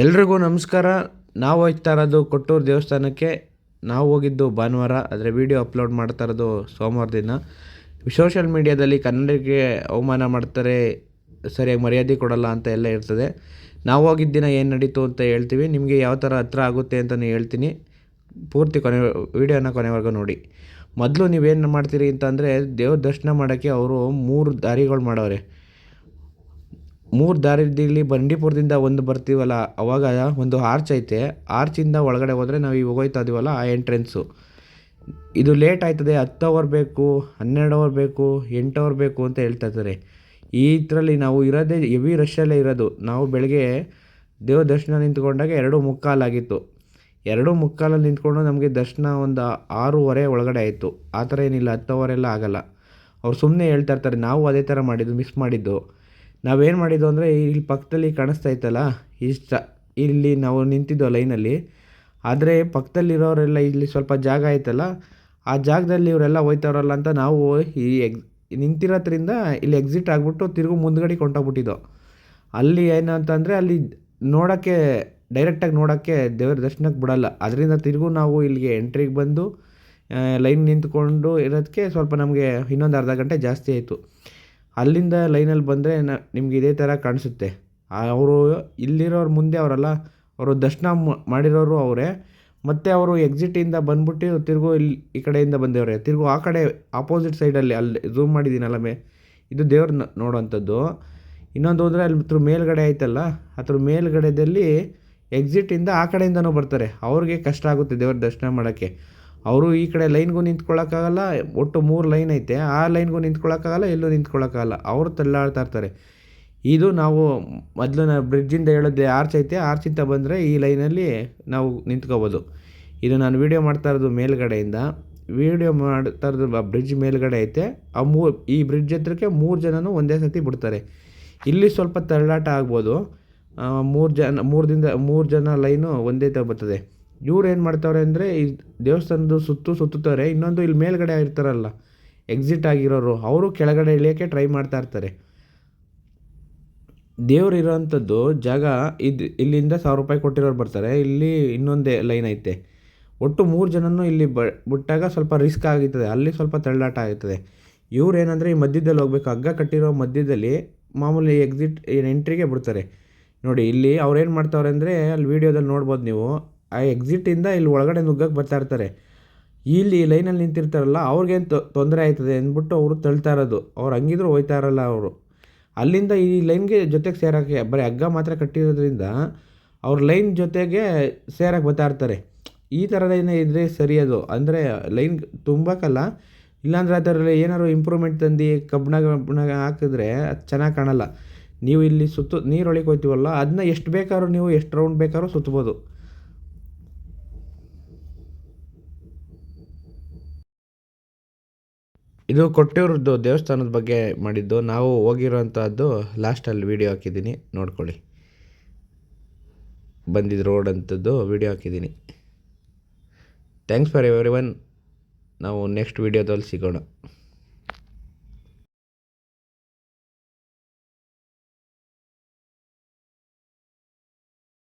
ಎಲ್ರಿಗೂ ನಮಸ್ಕಾರ. ನಾವು ಹೋಗ್ತಾ ಇರೋದು ಕೊಟ್ಟೂರು ದೇವಸ್ಥಾನಕ್ಕೆ. ನಾವು ಹೋಗಿದ್ದು ಭಾನುವಾರ, ಆದರೆ ವೀಡಿಯೋ ಅಪ್ಲೋಡ್ ಮಾಡ್ತಾ ಇರೋದು ಸೋಮವಾರ ದಿನ. ಸೋಷಿಯಲ್ ಮೀಡಿಯಾದಲ್ಲಿ ಕನ್ನಡಿಗರಿಗೆ ಅವಮಾನ ಮಾಡ್ತಾರೆ, ಸರಿಯಾಗಿ ಮರ್ಯಾದೆ ಕೊಡಲ್ಲ ಅಂತ ಎಲ್ಲ ಇರ್ತದೆ. ನಾವು ಹೋಗಿದ್ದ ದಿನ ಏನು ನಡೀತು ಅಂತ ಹೇಳ್ತೀವಿ, ನಿಮಗೆ ಯಾವ ಥರ ಹತ್ರ ಆಗುತ್ತೆ ಅಂತಲೇ ಹೇಳ್ತೀನಿ. ಪೂರ್ತಿ ವೀಡಿಯೋನ ಕೊನೆವರೆಗೂ ನೋಡಿ. ಮೊದಲು ನೀವೇನು ಮಾಡ್ತೀರಿ ಅಂತಂದರೆ, ದೇವ್ರ ದರ್ಶನ ಮಾಡೋಕ್ಕೆ ಅವರು 3 ದಾರಿಗಳು ಮಾಡವ್ರೆ. 3 ದಾರಿಯಲ್ಲಿ ಬಂಡೀಪುರದಿಂದ ಒಂದು ಬರ್ತೀವಲ್ಲ, ಅವಾಗ ಒಂದು ಆರ್ಚ್ ಐತೆ. ಆರ್ಚಿಂದ ಒಳಗಡೆ ಹೋದರೆ ನಾವು ಇವಾಗ ಹೋಗ್ತಾ ಇದೀವಲ್ಲ, ಆ ಎಂಟ್ರೆನ್ಸು. ಇದು ಲೇಟ್ ಆಯ್ತದೆ, 10 ಅವರ್ ಬೇಕು, 12 ಅವರ್ ಬೇಕು, 8 ಅವರ್ ಬೇಕು ಅಂತ ಹೇಳ್ತಾ ಇದ್ದಾರೆ. ಈ ಥರಲ್ಲಿ ನಾವು ಇರೋದೇ ಹೆವಿ ರಶ್ಶಲ್ಲೇ ಇರೋದು. ನಾವು ಬೆಳಗ್ಗೆ ದೇವ್ರ ದರ್ಶನ ನಿಂತ್ಕೊಂಡಾಗ 2:45 ಆಗಿತ್ತು. 2:45 ನಿಂತ್ಕೊಂಡು ನಮಗೆ ದರ್ಶನ ಒಂದು 6:30 ಒಳಗಡೆ ಆಯಿತು. ಆ ಥರ ಏನಿಲ್ಲ, 10 ಅವರೆಲ್ಲ ಆಗೋಲ್ಲ. ಅವ್ರು ಸುಮ್ಮನೆ ಹೇಳ್ತಾ ಇರ್ತಾರೆ. ನಾವು ಅದೇ ಥರ ಮಾಡಿದ್ದು, ಮಿಸ್ ಮಾಡಿದ್ದು. ನಾವೇನು ಮಾಡಿದ್ದು ಅಂದರೆ, ಇಲ್ಲಿ ಪಕ್ಕದಲ್ಲಿ ಕಾಣಿಸ್ತಾ ಇತ್ತಲ್ಲ, ಇಲ್ಲಿ ನಾವು ನಿಂತಿದ್ದೋ ಲೈನಲ್ಲಿ. ಆದರೆ ಪಕ್ಕದಲ್ಲಿರೋರೆಲ್ಲ ಇಲ್ಲಿ ಸ್ವಲ್ಪ ಜಾಗ ಆಯ್ತಲ್ಲ, ಆ ಜಾಗದಲ್ಲಿ ಇವರೆಲ್ಲ ಹೋಯ್ತಾರಲ್ಲ ಅಂತ ನಾವು ಈ ನಿಂತಿರೋದ್ರಿಂದ ಇಲ್ಲಿ ಎಕ್ಸಿಟ್ ಆಗಿಬಿಟ್ಟು ತಿರುಗು ಮುಂದ್ಗಡೆ ಕೊಂಟೋಗ್ಬಿಟ್ಟಿದ್ದೋ. ಅಲ್ಲಿ ಏನಂತಂದರೆ, ಅಲ್ಲಿ ನೋಡೋಕ್ಕೆ ಡೈರೆಕ್ಟಾಗಿ ನೋಡೋಕ್ಕೆ ದೇವ್ರ ದರ್ಶನಕ್ಕೆ ಬಿಡೋಲ್ಲ. ಅದರಿಂದ ತಿರುಗು ನಾವು ಇಲ್ಲಿಗೆ ಎಂಟ್ರಿಗೆ ಬಂದು ಲೈನ್ ನಿಂತ್ಕೊಂಡು ಇರೋದಕ್ಕೆ ಸ್ವಲ್ಪ ನಮಗೆ ಇನ್ನೊಂದು ಅರ್ಧ ಗಂಟೆ ಜಾಸ್ತಿ ಆಯಿತು. ಅಲ್ಲಿಂದ ಲೈನಲ್ಲಿ ಬಂದರೆ ನಿಮ್ಗೆ ಇದೇ ಥರ ಕಾಣಿಸುತ್ತೆ. ಅವರು ಇಲ್ಲಿರೋರು ಮುಂದೆ ಅವರಲ್ಲ, ಅವರು ದರ್ಶನ ಮಾಡಿರೋರು ಅವರೇ. ಮತ್ತು ಅವರು ಎಕ್ಸಿಟಿಂದ ಬಂದ್ಬಿಟ್ಟು ತಿರುಗು ಇಲ್ಲಿ ಈ ಕಡೆಯಿಂದ ಬಂದವ್ರೆ. ತಿರುಗು ಆ ಕಡೆ ಆಪೋಸಿಟ್ ಸೈಡಲ್ಲಿ ಅಲ್ಲಿ ಝೂಮ್ ಮಾಡಿದ್ದೀನಲ್ಲ ಇದು ದೇವ್ರನ್ನ ನೋಡೋವಂಥದ್ದು. ಇನ್ನೊಂದು ಅಂದರೆ ಅಲ್ಲಿ ಮೇಲ್ಗಡೆ ಆಯ್ತಲ್ಲ, ಅದ್ರ ಮೇಲ್ಗಡೆದಲ್ಲಿ ಎಕ್ಸಿಟಿಂದ ಆ ಕಡೆಯಿಂದನೂ ಬರ್ತಾರೆ. ಅವ್ರಿಗೆ ಕಷ್ಟ ಆಗುತ್ತೆ ದೇವ್ರ ದರ್ಶನ ಮಾಡೋಕ್ಕೆ. ಅವರು ಈ ಕಡೆ ಲೈನ್ಗೂ ನಿಂತ್ಕೊಳ್ಳೋಕ್ಕಾಗಲ್ಲ. ಒಟ್ಟು 3 ಲೈನ್ ಐತೆ, ಆ ಲೈನ್ಗೂ ನಿಂತ್ಕೊಳ್ಳೋಕ್ಕಾಗಲ್ಲ, ಎಲ್ಲೂ ನಿಂತ್ಕೊಳ್ಳೋಕ್ಕಾಗಲ್ಲ. ಅವರು ತಳ್ಳಾಡ್ತಾ ಇರ್ತಾರೆ. ಇದು ನಾವು ಮೊದಲು ಬ್ರಿಡ್ಜಿಂದ ಹೇಳಿದ್ದೆ ಆರ್ಚ್ ಐತೆ, ಆರ್ಚಿಂದ ಬಂದರೆ ಈ ಲೈನಲ್ಲಿ ನಾವು ನಿಂತ್ಕೋಬೋದು. ಇದು ನಾನು ವೀಡಿಯೋ ಮಾಡ್ತಾ ಇರೋದು ಮೇಲ್ಗಡೆಯಿಂದ. ವೀಡಿಯೋ ಮಾಡ್ತಾ ಇರೋದು ಬ್ರಿಡ್ಜ್ ಮೇಲ್ಗಡೆ ಐತೆ. ಈ ಬ್ರಿಡ್ಜ್ ಹತ್ರಕ್ಕೆ 3 ಜನನೂ ಒಂದೇ ಸತಿ ಬಿಡ್ತಾರೆ. ಇಲ್ಲಿ ಸ್ವಲ್ಪ ತಳ್ಳಾಟ ಆಗ್ಬೋದು. 3 ಜನ ಲೈನು ಒಂದೇ ಥರ ಬರ್ತದೆ. ಇವ್ರು ಏನು ಮಾಡ್ತಾವ್ರೆ ಅಂದರೆ, ಈ ದೇವಸ್ಥಾನದ ಸುತ್ತುತ್ತಾರೆ. ಇನ್ನೊಂದು ಇಲ್ಲಿ ಮೇಲ್ಗಡೆ ಇರ್ತಾರಲ್ಲ ಎಕ್ಸಿಟ್ ಆಗಿರೋರು, ಅವರು ಕೆಳಗಡೆ ಇಳಿಯೋಕ್ಕೆ ಟ್ರೈ ಮಾಡ್ತಾ ಇರ್ತಾರೆ. ದೇವ್ರು ಇರೋವಂಥದ್ದು ಜಾಗ ಇಲ್ಲಿಂದ 1,000 ರೂಪಾಯಿ ಕೊಟ್ಟಿರೋರು ಬರ್ತಾರೆ. ಇಲ್ಲಿ ಇನ್ನೊಂದೇ ಲೈನ್ ಐತೆ. ಒಟ್ಟು 3 ಜನನೂ ಇಲ್ಲಿ ಬಿಟ್ಟಾಗ ಸ್ವಲ್ಪ ರಿಸ್ಕ್ ಆಗುತ್ತದೆ. ಅಲ್ಲಿ ಸ್ವಲ್ಪ ತಳ್ಳಾಟ ಆಗುತ್ತದೆ. ಇವ್ರು ಏನಂದರೆ, ಈ ಮಧ್ಯದಲ್ಲಿ ಹೋಗ್ಬೇಕು, ಹಗ್ಗ ಕಟ್ಟಿರೋ ಮಧ್ಯದಲ್ಲಿ ಮಾಮೂಲಿ ಎಂಟ್ರಿಗೆ ಬಿಡ್ತಾರೆ. ನೋಡಿ ಇಲ್ಲಿ ಅವ್ರು ಏನು ಮಾಡ್ತಾವ್ರೆ ಅಂದರೆ, ಅಲ್ಲಿ ವೀಡಿಯೋದಲ್ಲಿ ನೋಡ್ಬೋದು ನೀವು, ಆ ಎಕ್ಸಿಟಿಂದ ಇಲ್ಲಿ ಒಳಗಡೆ ನುಗ್ಗಕ್ಕೆ ಬರ್ತಾ ಇರ್ತಾರೆ. ಇಲ್ಲಿ ಲೈನಲ್ಲಿ ನಿಂತಿರ್ತಾರಲ್ಲ, ಅವ್ರಿಗೇನು ತೊಂದರೆ ಆಯ್ತದೆ ಅಂದ್ಬಿಟ್ಟು ಅವರು ತಳ್ತಾ ಇರೋದು. ಅವ್ರು ಹಂಗಿದ್ರು ಹೋಯ್ತಾ ಇರಲ್ಲ ಅವರು. ಅಲ್ಲಿಂದ ಈ ಲೈನ್ಗೆ ಜೊತೆಗೆ ಸೇರೋಕ್ಕೆ ಬರೀ ಹಗ್ಗ ಮಾತ್ರ ಕಟ್ಟಿರೋದ್ರಿಂದ ಅವ್ರ ಲೈನ್ ಜೊತೆಗೆ ಸೇರಕ್ಕೆ ಬರ್ತಾ ಇರ್ತಾರೆ. ಈ ಥರದೇನೇ ಇದ್ದರೆ ಸರಿ. ಅದು ಅಂದರೆ ಲೈನ್ ತುಂಬಕ್ಕಲ್ಲ, ಇಲ್ಲಾಂದರೆ ಅದರಲ್ಲಿ ಏನಾದ್ರು ಇಂಪ್ರೂವ್ಮೆಂಟ್ ತಂದು ಕಬ್ಬಣ ಹಾಕಿದ್ರೆ ಅದು ಚೆನ್ನಾಗಿ ಕಾಣಲ್ಲ. ನೀವು ಇಲ್ಲಿ ನೀರೊಳಗೆ ಹೋಗ್ತೀವಲ್ಲ, ಅದನ್ನ ಎಷ್ಟು ಬೇಕಾದ್ರೂ ನೀವು ಎಷ್ಟು ರೌಂಡ್ ಬೇಕಾದ್ರೂ ಸುತ್ಬೋದು. ಇದು ಕೊಟ್ಟೂರದ್ದು ದೇವಸ್ಥಾನದ ಬಗ್ಗೆ ಮಾಡಿದ್ದು. ನಾವು ಹೋಗಿರೋಂಥದ್ದು ಲಾಸ್ಟಲ್ಲಿ ವೀಡಿಯೋ ಹಾಕಿದ್ದೀನಿ, ನೋಡ್ಕೊಳ್ಳಿ. ಬಂದಿದ್ದು ರೋಡ್ ಅಂಥದ್ದು ವೀಡಿಯೋ ಹಾಕಿದ್ದೀನಿ. Thanks for everyone. ನಾವು ನೆಕ್ಸ್ಟ್ ವೀಡಿಯೋದಲ್ಲಿ ಸಿಗೋಣ.